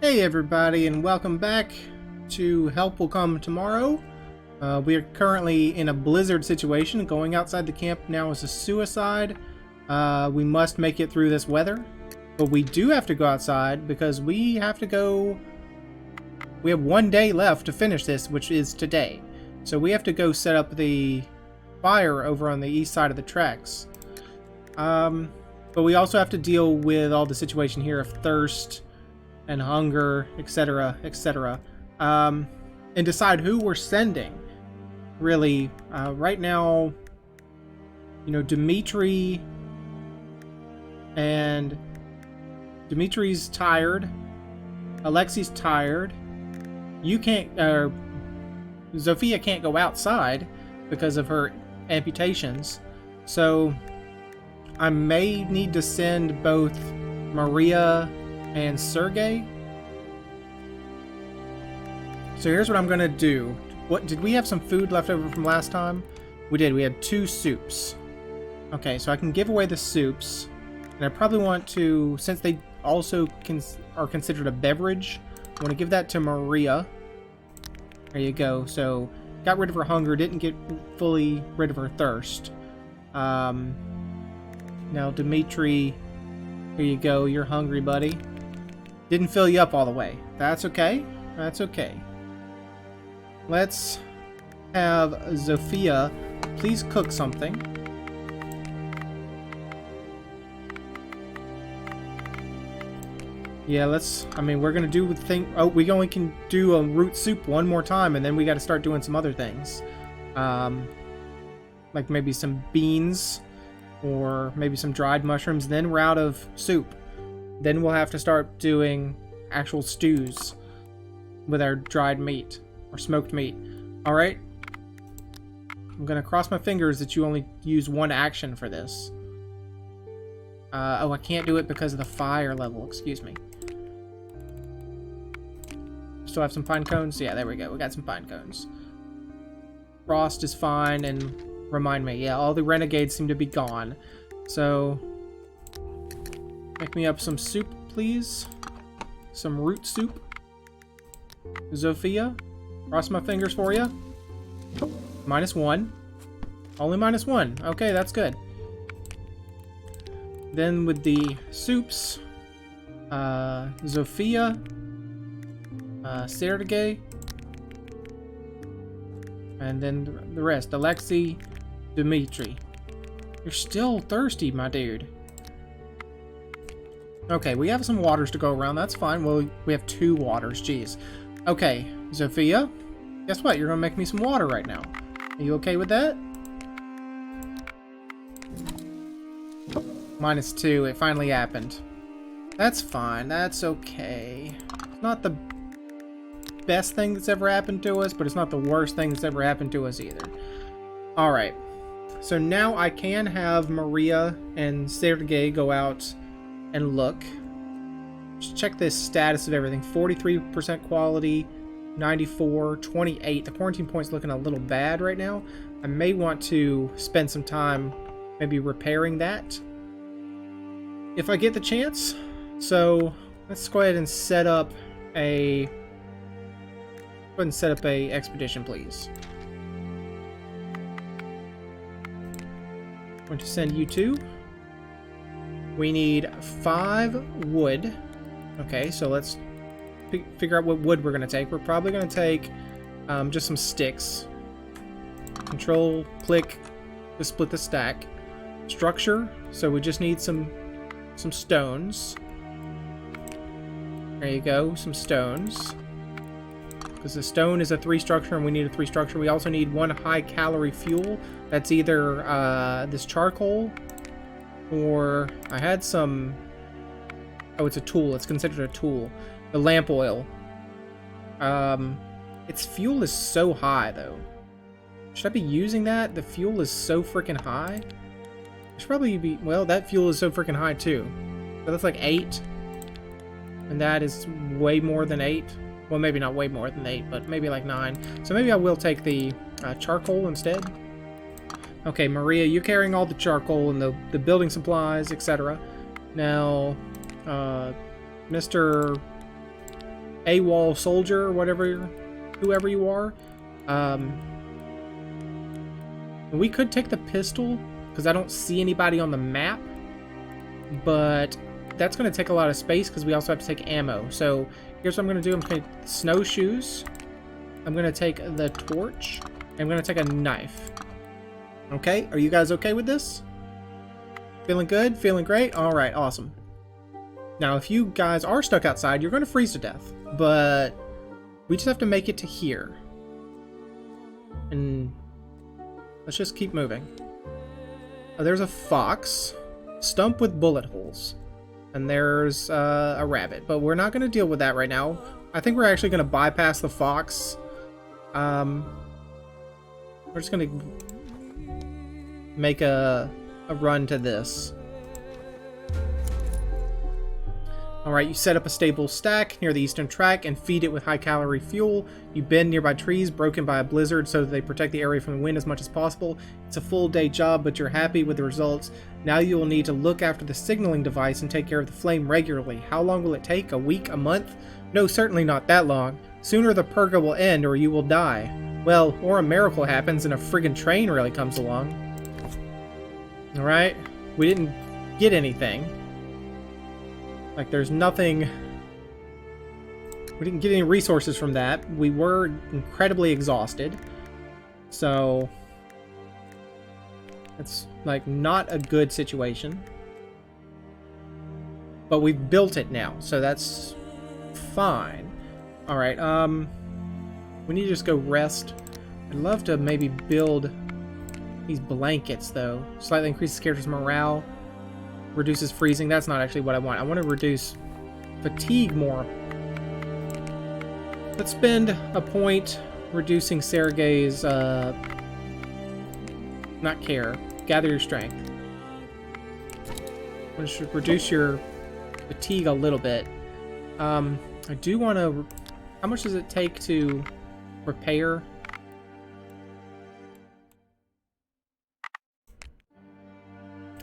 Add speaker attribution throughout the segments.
Speaker 1: Hey everybody, and welcome back to Help Will Come Tomorrow. We are currently in a blizzard situation. Going outside the camp now is a suicide. We must make it through this weather. But we do have to go outside because we have to go... We have 1 day left to finish this, which is today. So we have to go set up the fire over on the east side of the tracks. But we also have to deal with all the situation here of thirst and hunger, etc., etc., and decide who we're sending. Really, right now, you know, Dimitri's tired. Alexei's tired. You can't. Zofia can't go outside because of her amputations. So I may need to send both Maria and Sergey. So here's what I'm gonna do. What did we have some food left over from last time? We did. We had 2 soups. Okay, so I can give away the soups, and I probably want to, since they also are considered a beverage, I want to give that to Maria. There you go. So got rid of her hunger, didn't get fully rid of her thirst. Now Dimitri, here you go. You're hungry, buddy. Didn't fill you up all the way. That's okay. That's okay. Let's have Zofia please cook something. Yeah, we're gonna do the thing. Oh, we only can do a root soup one more time, and then we gotta start doing some other things. Like maybe some beans, or maybe some dried mushrooms, then we're out of soup. Then we'll have to start doing actual stews with our dried meat or smoked meat. All right. I'm gonna cross my fingers that you only use 1 action for this. Oh, I can't do it because of the fire level. Excuse me. Still have some pine cones? Yeah, there we go. We got some pine cones. Frost is fine, and remind me. Yeah, all the renegades seem to be gone. So make me up some soup, please. Some root soup. Zofia, cross my fingers for you. -1. Only -1. Okay, that's good. Then with the soups, Zofia, Sergey, and then the rest. Alexei, Dimitri. You're still thirsty, my dude. Okay, we have some waters to go around. That's fine. Well, we have 2 waters. Jeez. Okay, Zofia, guess what? You're gonna make me some water right now. Are you okay with that? -2. It finally happened. That's fine. That's okay. It's not the best thing that's ever happened to us, but it's not the worst thing that's ever happened to us either. Alright. So now I can have Maria and Sergey go out and look. Just check this status of everything. 43% quality, 94, 28. The quarantine point's looking a little bad right now. I may want to spend some time maybe repairing that if I get the chance. So let's go ahead and set up a expedition, please. I'm going to send you 2. We need 5 wood. Okay, so let's figure out what wood we're going to take. We're probably going to take just some sticks. Control, click to split the stack. Structure, so we just need some stones. There you go, some stones. Because the stone is a 3 structure and we need a 3 structure. We also need 1 high-calorie fuel. That's either this charcoal, or I had some... Oh, it's a tool. It's considered a tool. The lamp oil. Its fuel is so high, though. Should I be using that? The fuel is so freaking high. I should probably be... Well, that fuel is so freaking high, too. So that's like 8. And that is way more than 8. Well, maybe not way more than 8, but maybe like 9. So maybe I will take the charcoal instead. Okay, Maria, you're carrying all the charcoal and the building supplies, etc. Now, Mr. AWOL soldier or whatever, whoever you are. We could take the pistol, because I don't see anybody on the map, but that's going to take a lot of space because we also have to take ammo. So here's what I'm going to do. I'm going to take snowshoes. I'm going to take the torch. I'm going to take a knife. Okay, are you guys okay with this? Feeling good? Feeling great? All right, awesome. Now, if you guys are stuck outside, you're going to freeze to death, but we just have to make it to here. And let's just keep moving. There's a fox, stump with bullet holes, and there's a rabbit, but we're not going to deal with that right now. I think we're actually going to bypass the fox. We're just going to make a run to this. Alright, you set up a stable stack near the eastern track and feed it with high-calorie fuel. You bend nearby trees broken by a blizzard so that they protect the area from the wind as much as possible. It's a full-day job, but you're happy with the results. Now you will need to look after the signaling device and take care of the flame regularly. How long will it take? A week? A month? No, certainly not that long. Sooner the purga will end or you will die. Well, or a miracle happens and a friggin' train really comes along. Alright, we didn't get anything. Like, there's nothing... We didn't get any resources from that. We were incredibly exhausted. So... it's, like, not a good situation. But we've built it now, so that's fine. Alright, we need to just go rest. I'd love to maybe build these blankets, though. Slightly increases character's morale. Reduces freezing. That's not actually what I want. I want to reduce fatigue more. Let's spend a point reducing Sergei's, not care. Gather your strength. I should reduce your fatigue a little bit. I do want to... How much does it take to repair?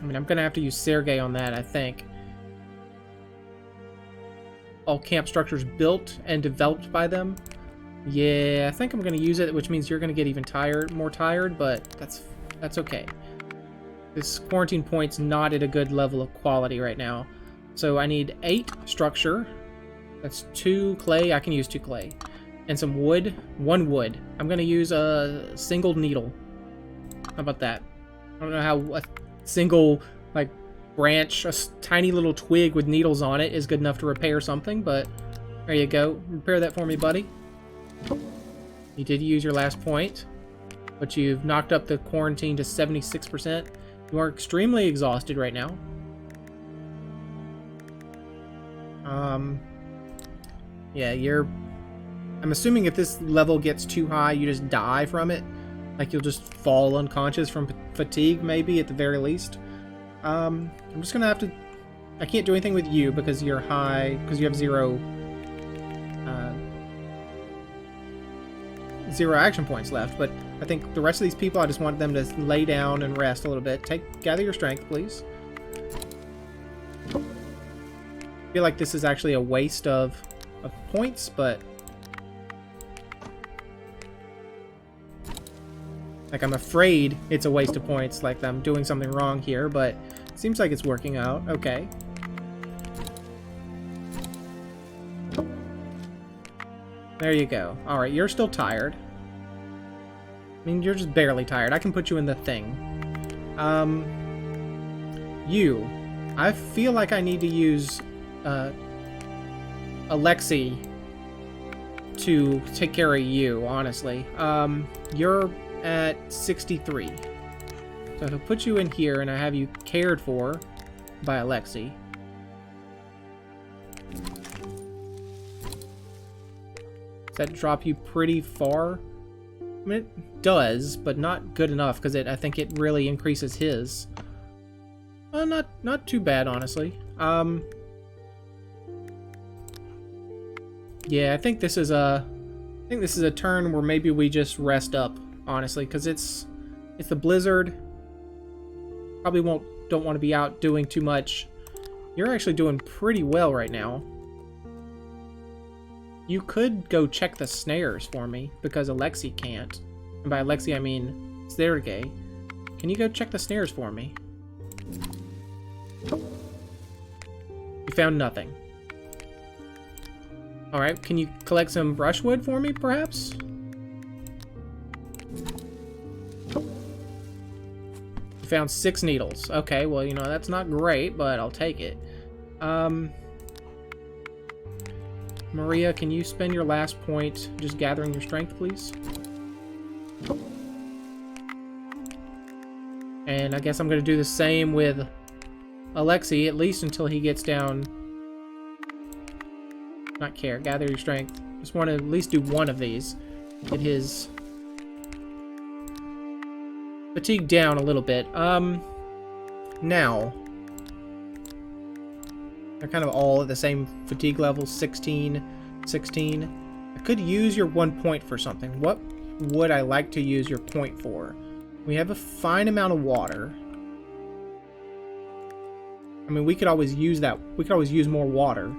Speaker 1: I mean, I'm going to have to use Sergei on that, I think. All camp structures built and developed by them. Yeah, I think I'm going to use it, which means you're going to get even more tired, but that's okay. This quarantine point's not at a good level of quality right now. So I need 8 structure. That's 2 clay. I can use 2 clay. And some wood. 1 wood. I'm going to use a single needle. How about that? I don't know how... single, like, branch, a tiny little twig with needles on it is good enough to repair something, but there you go. Repair that for me, buddy. You did use your last point, but you've knocked up the quarantine to 76%. You are extremely exhausted right now. Yeah, I'm assuming if this level gets too high, you just die from it. Like, you'll just fall unconscious from fatigue, maybe, at the very least. I'm just gonna have to... I can't do anything with you because you're high, because you have zero action points left. But I think the rest of these people, I just want them to lay down and rest a little bit. Gather your strength, please. I feel like this is actually a waste of points, but... Like, I'm afraid it's a waste of points, like I'm doing something wrong here, but it seems like it's working out. Okay. There you go. Alright, you're still tired. I mean, you're just barely tired. I can put you in the thing. You. I feel like I need to use, Alexei to take care of you, honestly. You're at 63. So if I put you in here and I have you cared for by Alexei. Does that drop you pretty far? I mean, it does, but not good enough because I think it really increases his. Not too bad, honestly. Yeah, I think this is a turn where maybe we just rest up. Honestly, because it's the blizzard. Probably don't want to be out doing too much. You're actually doing pretty well right now. You could go check the snares for me, because Alexei can't. And by Alexei, I mean Sergey. Can you go check the snares for me? You found nothing. Alright, can you collect some brushwood for me, perhaps? You found 6 needles. Okay, well, you know, that's not great, but I'll take it. Maria, can you spend your last point just gathering your strength, please? And I guess I'm going to do the same with Alexei, at least until he gets down. Not care. Gather your strength. Just want to at least do one of these. Get his fatigue down a little bit. Now. They're kind of all at the same fatigue level, 16, 16. I could use your 1 point for something. What would I like to use your point for? We have a fine amount of water. I mean, we could always use that. We could always use more water.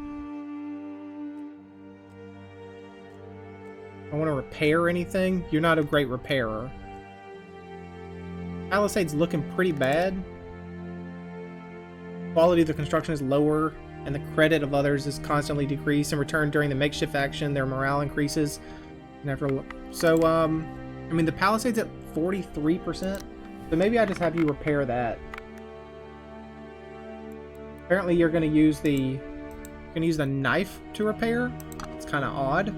Speaker 1: I want to repair anything. You're not a great repairer. Palisade's looking pretty bad. Quality of the construction is lower, and the credit of others is constantly decreased. In return, during the makeshift action, their morale increases. So, I mean, the Palisade's at 43%. So maybe I just have you repair that. Apparently, you're going to use the knife to repair. It's kind of odd,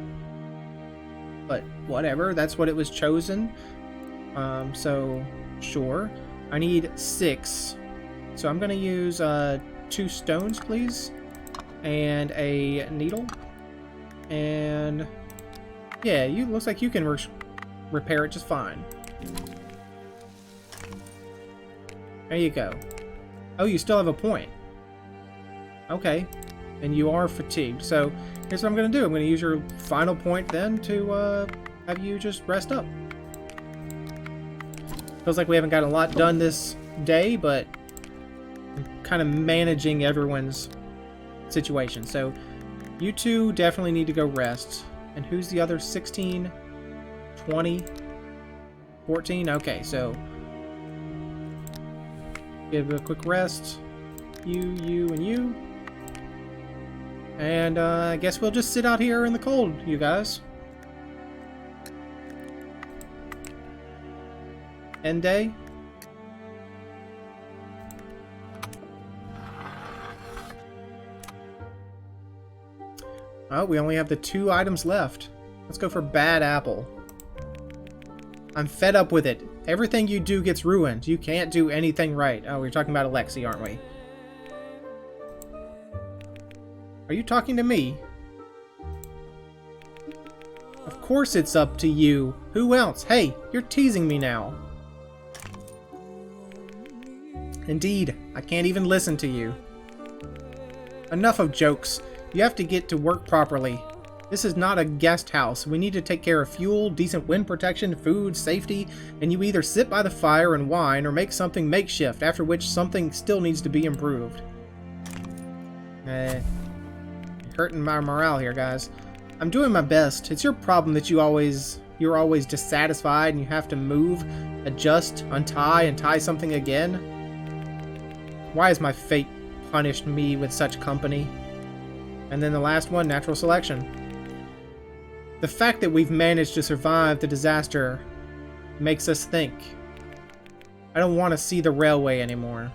Speaker 1: but whatever. That's what it was chosen. So sure. I need 6. So I'm going to use 2 stones, please, and a needle. And yeah, looks like you can repair it just fine. There you go. Oh, you still have a point. Okay, and you are fatigued. So here's what I'm going to do. I'm going to use your final point then to have you just rest up. Feels like we haven't gotten a lot done this day, but I'm kind of managing everyone's situation. So you two definitely need to go rest. And who's the other 16, 20, 14? Okay, so give a quick rest. You, and you. And I guess we'll just sit out here in the cold, you guys. End day. Oh, we only have the 2 items left. Let's go for bad apple. I'm fed up with it. Everything you do gets ruined. You can't do anything right. Oh, we're talking about Alexei, aren't we? Are you talking to me? Of course it's up to you. Who else? Hey, you're teasing me now. Indeed, I can't even listen to you. Enough of jokes. You have to get to work properly. This is not a guest house. We need to take care of fuel, decent wind protection, food, safety, and you either sit by the fire and whine or make something makeshift, after which something still needs to be improved. Hurting my morale here, guys. I'm doing my best. It's your problem that you're always dissatisfied and you have to move, adjust, untie, and tie something again. Why has my fate punished me with such company? And then the last one, natural selection. The fact that we've managed to survive the disaster makes us think. I don't want to see the railway anymore.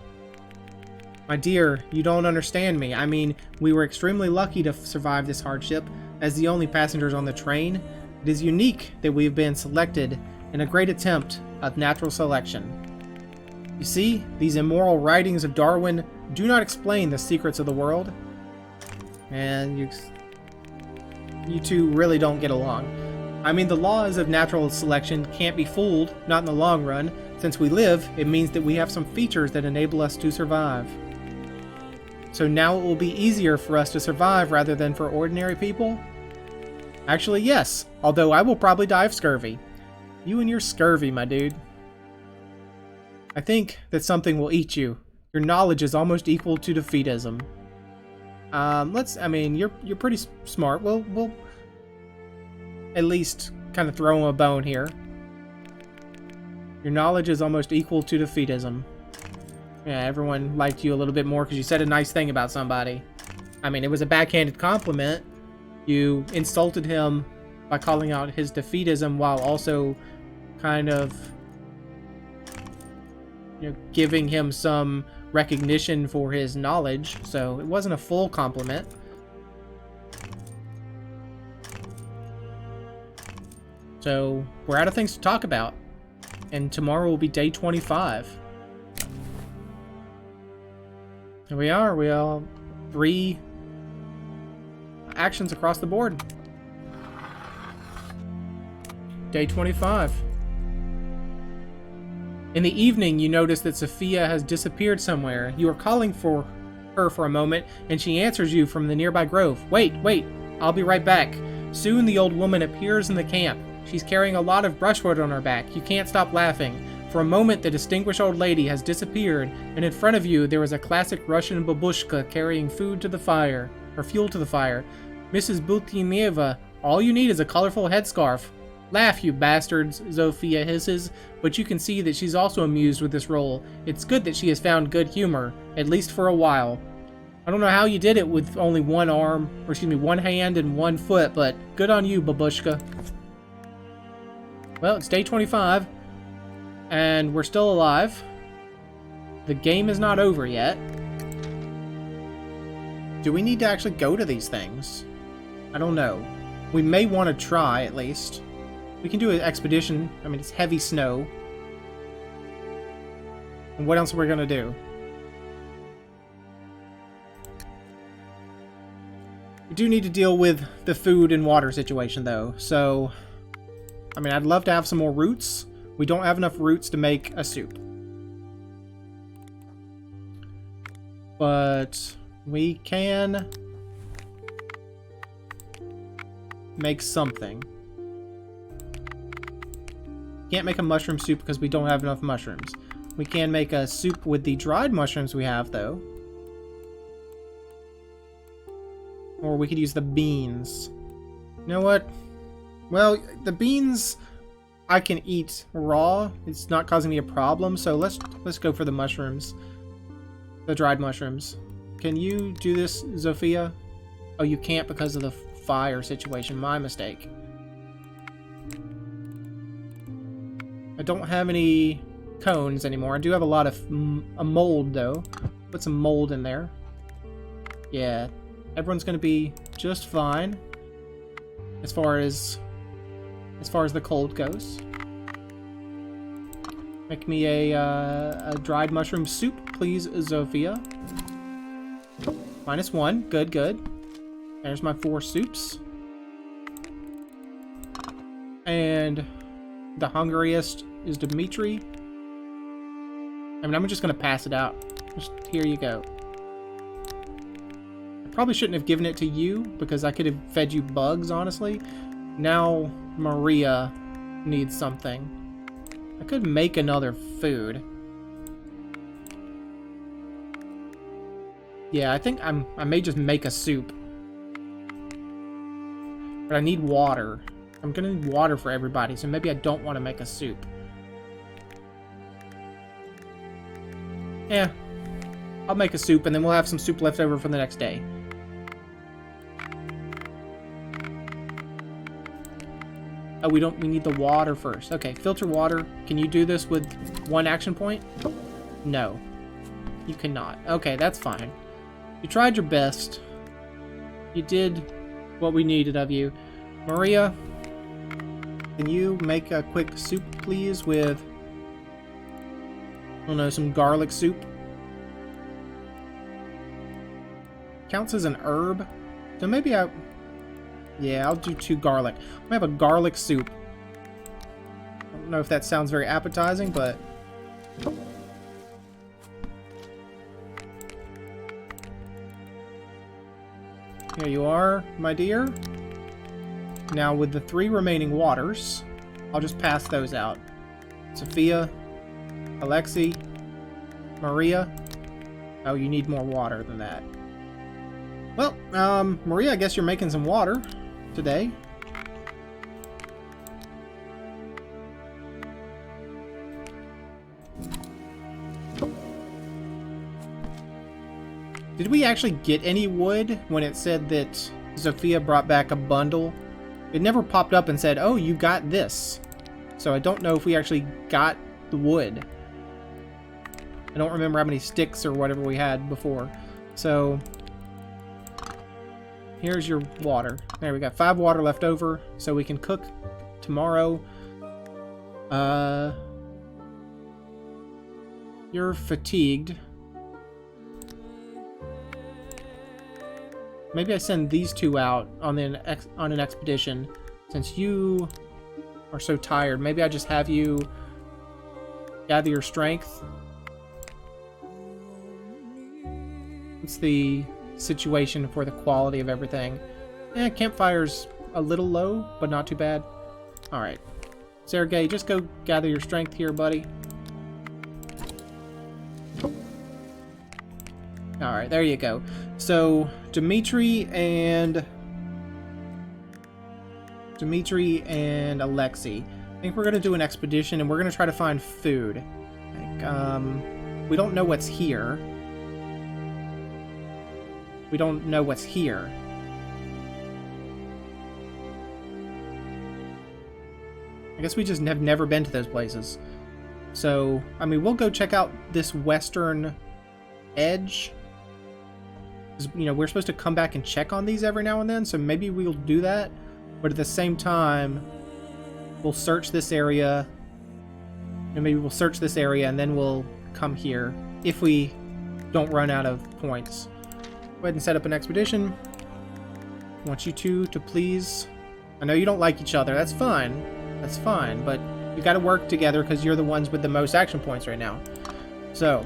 Speaker 1: My dear, you don't understand me. I mean, we were extremely lucky to survive this hardship as the only passengers on the train. It is unique that we have been selected in a great attempt of natural selection. You see, these immoral writings of Darwin do not explain the secrets of the world. And you two really don't get along. I mean, the laws of natural selection can't be fooled, not in the long run. Since we live, it means that we have some features that enable us to survive. So now it will be easier for us to survive rather than for ordinary people? Actually, yes, although I will probably die of scurvy. You and your scurvy, my dude. I think that something will eat you. Your knowledge is almost equal to defeatism. I mean, you're pretty smart. We'll at least kind of throw him a bone here. Your knowledge is almost equal to defeatism. Yeah, everyone liked you a little bit more because you said a nice thing about somebody. I mean, it was a backhanded compliment. You insulted him by calling out his defeatism while also kind of, you know, giving him some recognition for his knowledge. So it wasn't a full compliment. So we're out of things to talk about. And tomorrow will be day 25. Here we are. We all 3 actions across the board. Day 25. In the evening, you notice that Sophia has disappeared somewhere. You are calling for her for a moment, and she answers you from the nearby grove. Wait, I'll be right back. Soon the old woman appears in the camp. She's carrying a lot of brushwood on her back. You can't stop laughing. For a moment, the distinguished old lady has disappeared, and in front of you, there is a classic Russian babushka carrying food to the fire, or fuel to the fire. Mrs. Bultinieva, all you need is a colorful headscarf. Laugh, you bastards, Zofia hisses, but you can see that she's also amused with this role. It's good that she has found good humor, at least for a while. I don't know how you did it with only one arm, or excuse me, one hand and one foot, but good on you, babushka. Well, it's day 25, and we're still alive. The game is not over yet. Do we need to actually go to these things? I don't know. We may want to try, at least. We can do an expedition. I mean, it's heavy snow. And what else are we going to do? We do need to deal with the food and water situation, though, so... I mean, I'd love to have some more roots. We don't have enough roots to make a soup. But we can make something. Can't make a mushroom soup because we don't have enough mushrooms. We can make a soup with the dried mushrooms we have, though. Or we could use the beans. You know what? Well, the beans I can eat raw. It's not causing me a problem, so let's go for the mushrooms. The dried mushrooms. Can you do this, Zofia? Oh, you can't because of the fire situation. My mistake. I don't have any cones anymore. I do have a lot of a mold, though. Put some mold in there. Yeah, everyone's going to be just fine as far as the cold goes. Make me a dried mushroom soup, please, Zofia. -1. Good, good. There's my 4 soups. And the hungriest is Dimitri. I mean, I'm just going to pass it out. Just, here you go. I probably shouldn't have given it to you, because I could have fed you bugs, honestly. Now Maria needs something. I could make another food. Yeah, I think I may just make a soup. But I need water. I'm gonna need water for everybody, so maybe I don't want to make a soup. Yeah. I'll make a soup, and then we'll have some soup left over for the next day. Oh, we need the water first. Okay, filter water. Can you do this with 1 action point? No. You cannot. Okay, that's fine. You tried your best. You did what we needed of you. Maria, can you make a quick soup, please, with, I don't know, some garlic soup? Counts as an herb. So maybe yeah, I'll do 2 garlic. I have a garlic soup. I don't know if that sounds very appetizing, but... Here you are, my dear. Now, with the 3 remaining waters, I'll just pass those out. Sophia, Alexei, Maria. Oh, you need more water than that. Well, Maria, I guess you're making some water today. Did we actually get any wood when it said that Zofia brought back a bundle? It never popped up and said, oh, you got this. So I don't know if we actually got the wood. I don't remember how many sticks or whatever we had before. So here's your water. There, we got 5 water left over, so we can cook tomorrow. You're fatigued. Maybe I send these 2 out on an expedition, since you are so tired. Maybe I just have you gather your strength. What's the situation for the quality of everything? Campfire's a little low, but not too bad. Alright. Sergey, just go gather your strength here, buddy. Alright, there you go. So, Dmitry and Alexei. I think we're going to do an expedition, and we're going to try to find food. Like, we don't know what's here. We don't know what's here. I guess we just have never been to those places. So, I mean, we'll go check out this western edge. You know, we're supposed to come back and check on these every now and then, so maybe we'll do that. But at the same time, we'll search this area. And maybe we'll search this area and then we'll come here if we don't run out of points. Go ahead and set up an expedition. I want you two to please... I know you don't like each other. That's fine. That's fine. But you got to work together because you're the ones with the most action points right now. So,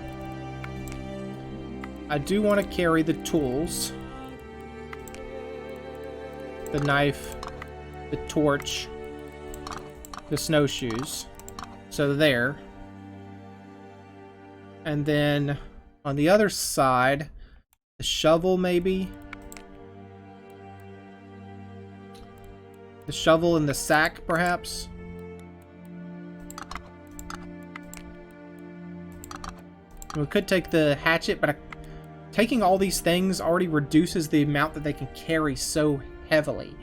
Speaker 1: I do want to carry the tools. The knife, the torch, the snowshoes. So there. And then on the other side, the shovel maybe. The shovel and the sack perhaps. We could take the hatchet, but taking all these things already reduces the amount that they can carry so heavily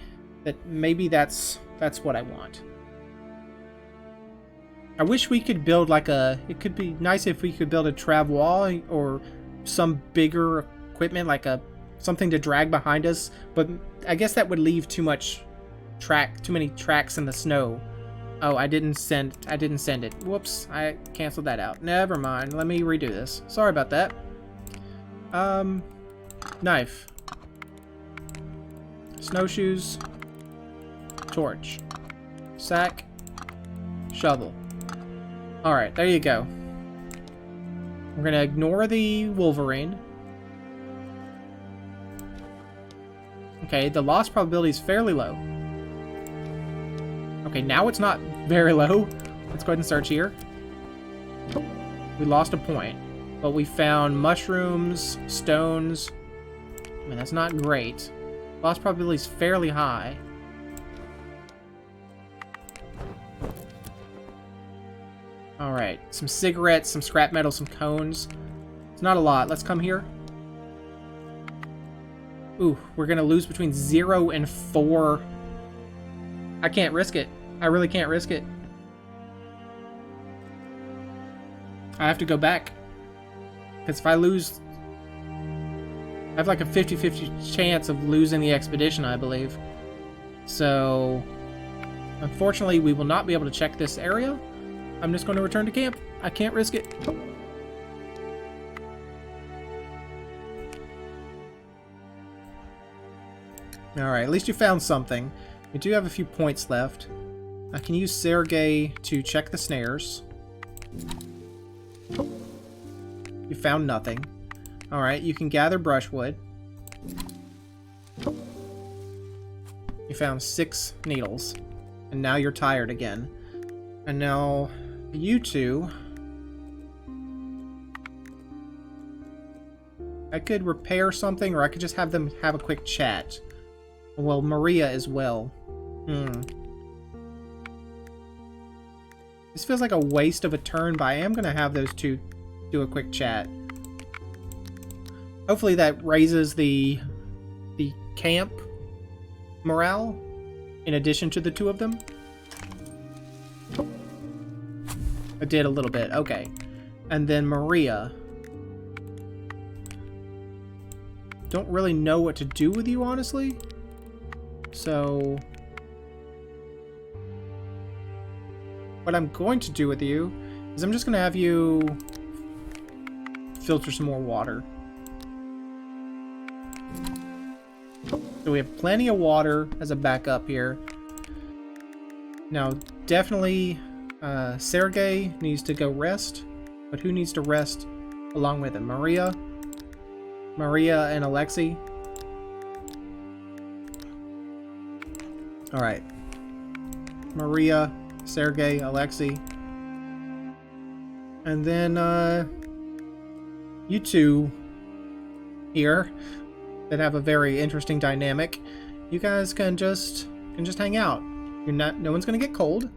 Speaker 1: that maybe that's what I want. I wish we could build like it could be nice if we could build a travois or some bigger equipment, like something to drag behind us, but I guess that would leave too many tracks in the snow. Oh, I didn't send it. Whoops, I canceled that out. Never mind. Let me redo this. Sorry about that. Knife. Snowshoes. Torch. Sack. Shovel. Alright, there you go. We're gonna ignore the Wolverine. Okay, the loss probability is fairly low. Okay, now it's not very low. Let's go ahead and search here. We lost a point, but we found mushrooms, stones. I mean, that's not great. Loss probability is fairly high. Alright, some cigarettes, some scrap metal, some cones. It's not a lot. Let's come here. Ooh, we're gonna lose between 0 and 4. I can't risk it. I really can't risk it. I have to go back. Because if I lose... I have like a 50-50 chance of losing the expedition, I believe. So... unfortunately, we will not be able to check this area. I'm just going to return to camp. I can't risk it. Alright, at least you found something. We do have a few points left. I can use Sergey to check the snares. You found nothing. Alright, you can gather brushwood. You found 6 needles. And now you're tired again. And now, you two... I could repair something, or I could just have them have a quick chat. Well, Maria as well. This feels like a waste of a turn, but I am going to have those two do a quick chat. Hopefully that raises the camp morale in addition to the two of them. I did a little bit. Okay. And then Maria. Don't really know what to do with you, honestly. So what I'm going to do with you is I'm just going to have you filter some more water. So we have plenty of water as a backup here. Now, definitely, Sergey needs to go rest. But who needs to rest along with him? Maria and Alexei. Alright. Maria, Sergey, Alexei. And then, you two here that have a very interesting dynamic. You guys can just hang out. No one's gonna get cold.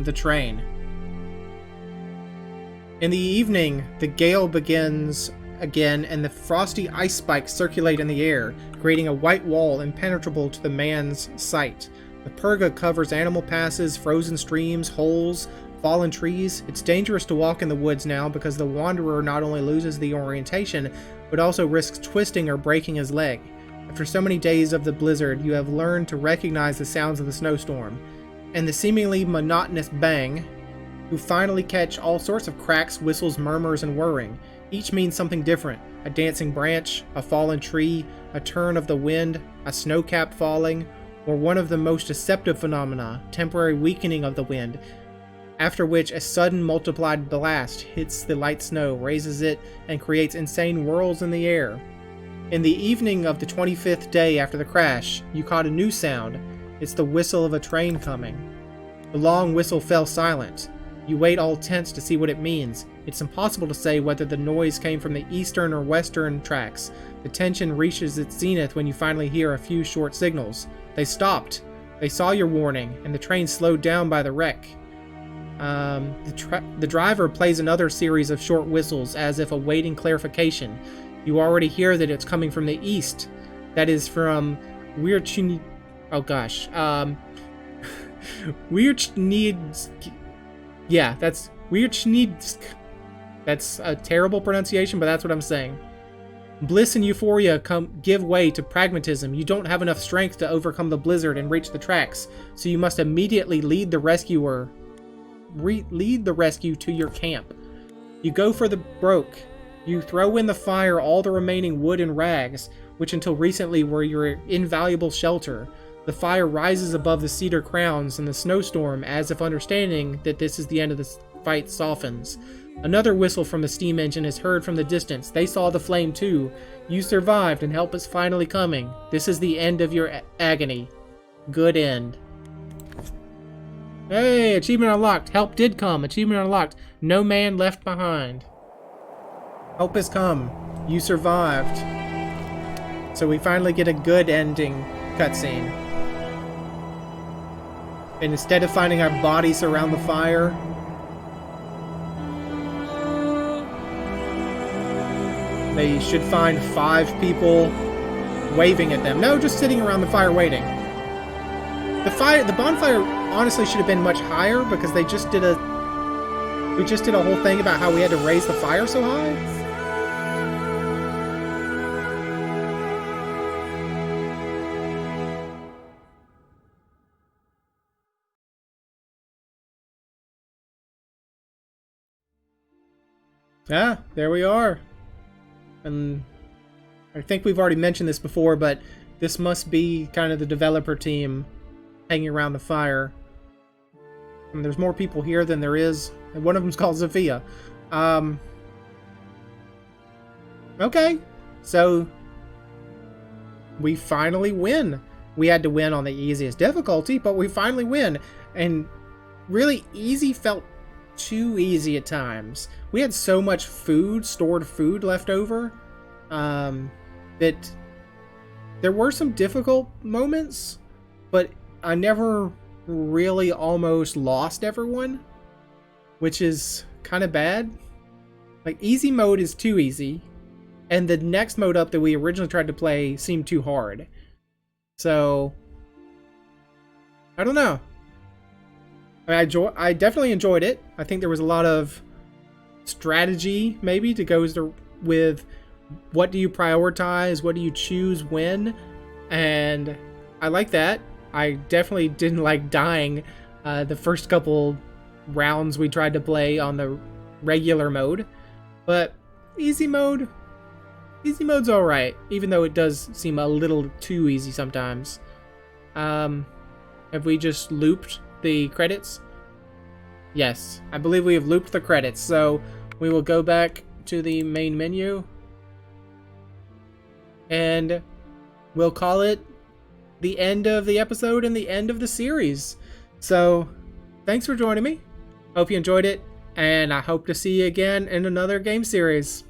Speaker 1: The train. In the evening, the gale begins again, and the frosty ice spikes circulate in the air, creating a white wall impenetrable to the man's sight. The purga covers animal passes, frozen streams, holes, fallen trees. It's dangerous to walk in the woods now because the wanderer not only loses the orientation, but also risks twisting or breaking his leg. After so many days of the blizzard, you have learned to recognize the sounds of the snowstorm, and the seemingly monotonous bang. You finally catch all sorts of cracks, whistles, murmurs, and whirring. Each means something different. A dancing branch, a fallen tree, a turn of the wind, a snowcap falling, or one of the most deceptive phenomena, temporary weakening of the wind, after which a sudden multiplied blast hits the light snow, raises it, and creates insane whirls in the air. In the evening of the 25th day after the crash, you caught a new sound. It's the whistle of a train coming. The long whistle fell silent. You wait all tense to see what it means. It's impossible to say whether the noise came from the eastern or western tracks. The tension reaches its zenith when you finally hear a few short signals. They stopped. They saw your warning, and the train slowed down by the wreck. The driver plays another series of short whistles as if awaiting clarification. You already hear that it's coming from the east. That is from Wierchnidsk. Oh gosh. Wierchnidsk. Yeah, that's Wierchnidsk. That's a terrible pronunciation, but that's what I'm saying. Bliss and euphoria give way to pragmatism. You don't have enough strength to overcome the blizzard and reach the tracks, so you must immediately lead the rescue to your camp. You go for the broke. You throw in the fire all the remaining wood and rags, which until recently were your invaluable shelter. The fire rises above the cedar crowns, and the snowstorm, as if understanding that this is the end of the fight, softens. Another whistle from the steam engine is heard from the distance. They saw the flame too. You survived, and help is finally coming. This is the end of your agony. Good end. Hey, achievement unlocked. Help did come. Achievement unlocked. No man left behind. Help has come. You survived. So we finally get a good ending cutscene. And instead of finding our bodies around the fire, they should find 5 people waving at them. No, just sitting around the fire waiting. The bonfire honestly should have been much higher because we just did a whole thing about how we had to raise the fire so high. Ah, there we are. And I think we've already mentioned this before, but this must be kind of the developer team hanging around the fire. And there's more people here than there is. And one of them's called Zofia. Okay. So we finally win. We had to win on the easiest difficulty, but we finally win. And really easy felt too easy at times. We had so much food, stored food left over, that there were some difficult moments, but I never really almost lost everyone. which is kind of bad. Like, easy mode is too easy, and the next mode up that we originally tried to play seemed too hard. So, I don't know. I mean, I definitely enjoyed it. I think there was a lot of strategy, maybe, to go with what do you prioritize, what do you choose when, and I like that. I definitely didn't like dying the first couple rounds we tried to play on the regular mode, but easy mode's alright, even though it does seem a little too easy sometimes. Have we just looped the credits? Yes, I believe we have looped the credits, so we will go back to the main menu and we'll call it the end of the episode and the end of the series. So, thanks for joining me. Hope you enjoyed it, and I hope to see you again in another game series.